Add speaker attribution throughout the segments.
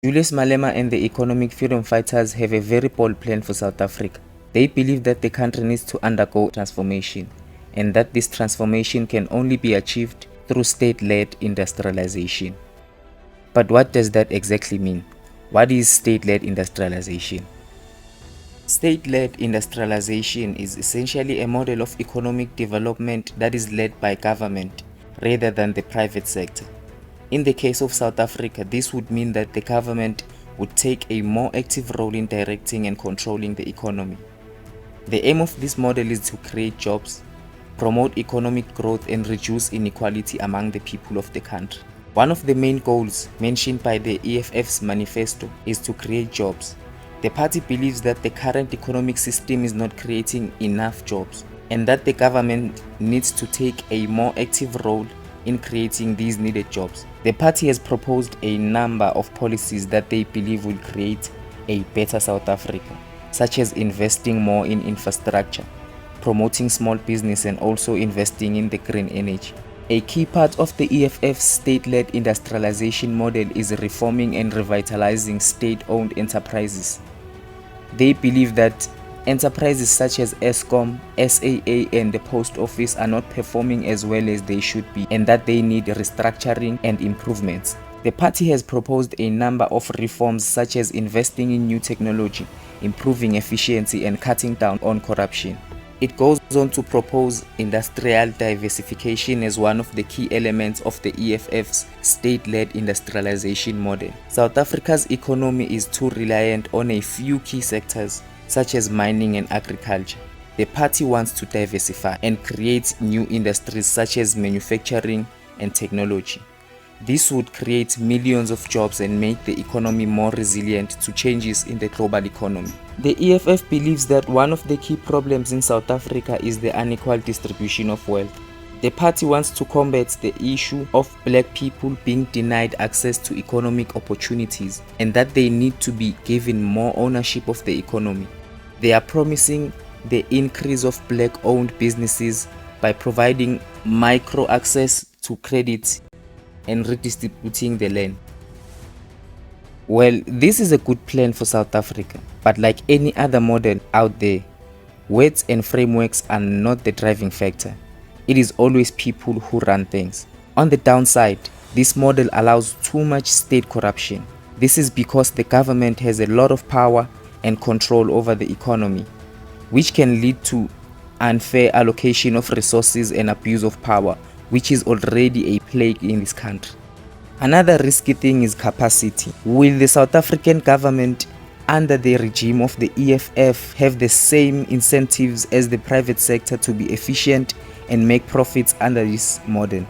Speaker 1: Julius Malema and the economic freedom fighters have a very bold plan for South Africa. They believe that the country needs to undergo transformation, and that this transformation can only be achieved through state-led industrialization. But what does that exactly mean? What is state-led industrialization? State-led industrialization is essentially a model of economic development that is led by government rather than the private sector. In the case of South Africa, this would mean that the government would take a more active role in directing and controlling the economy. The aim of this model is to create jobs, promote economic growth, and reduce inequality among the people of the country. One of the main goals mentioned by the EFF's manifesto is to create jobs. The party believes that the current economic system is not creating enough jobs, and that the government needs to take a more active role in creating these needed jobs. The party has proposed a number of policies that they believe will create a better South Africa, such as investing more in infrastructure, promoting small business, and also investing in the green energy. A key part of the EFF's state-led industrialization model is reforming and revitalizing state-owned enterprises. They believe that enterprises such as Eskom, SAA, and the Post Office are not performing as well as they should be, and that they need restructuring and improvements. The party has proposed a number of reforms such as investing in new technology, improving efficiency, and cutting down on corruption. It goes on to propose industrial diversification as one of the key elements of the EFF's state-led industrialization model. South Africa's economy is too reliant on a few key sectors, such as mining and agriculture. The party wants to diversify and create new industries such as manufacturing and technology. This would create millions of jobs and make the economy more resilient to changes in the global economy. The EFF believes that one of the key problems in South Africa is the unequal distribution of wealth. The party wants to combat the issue of black people being denied access to economic opportunities, and that they need to be given more ownership of the economy. They are promising the increase of black-owned businesses by providing micro access to credit and redistributing the land. Well, this is a good plan for South Africa, but like any other model out there, words and frameworks are not the driving factor. It is always people who run things. On the downside, this model allows too much state corruption. This is because the government has a lot of power and control over the economy, which can lead to unfair allocation of resources and abuse of power, which is already a plague in this country. Another risky thing is capacity. Will the South African government under the regime of the EFF have the same incentives as the private sector to be efficient and make profits under this model?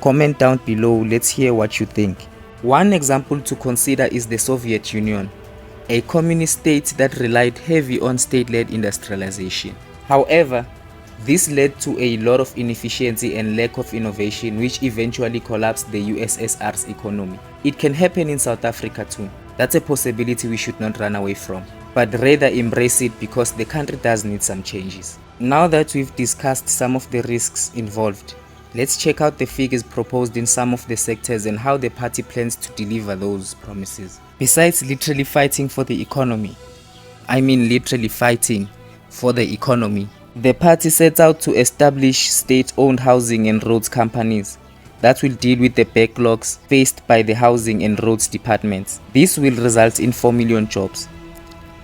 Speaker 1: Comment down below, let's hear what you think. One example to consider is the Soviet Union, a communist state that relied heavily on state-led industrialization. However, this led to a lot of inefficiency and lack of innovation, which eventually collapsed the USSR's economy. It can happen in South Africa too. That's a possibility we should not run away from, but rather embrace it because the country does need some changes. Now that we've discussed some of the risks involved, let's check out the figures proposed in some of the sectors and how the party plans to deliver those promises. Besides literally fighting for the economy, I mean literally fighting for the economy, the party sets out to establish state-owned housing and roads companies that will deal with the backlogs faced by the housing and roads departments. This will result in 4 million jobs.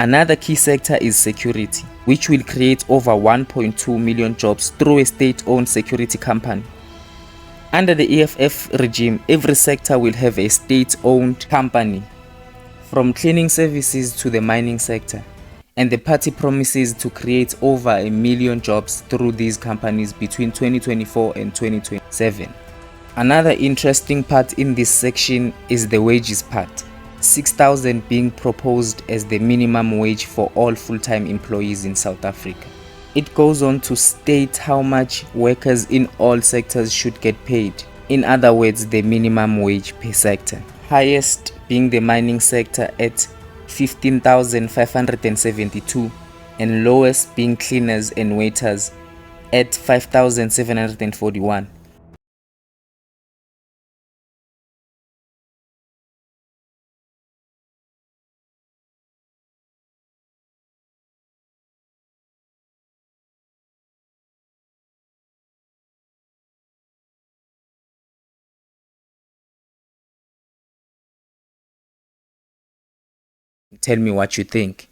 Speaker 1: Another key sector is security, which will create over 1.2 million jobs through a state-owned security company. Under the EFF regime, every sector will have a state-owned company, from cleaning services to the mining sector. And the party promises to create over 1 million jobs through these companies between 2024 and 2027. Another interesting part in this section is the wages part, 6,000 being proposed as the minimum wage for all full-time employees in South Africa. It goes on to state how much workers in all sectors should get paid. In other words, the minimum wage per sector. Highest being the mining sector at 15,572 and lowest being cleaners and waiters at 5,741. Tell me what you think.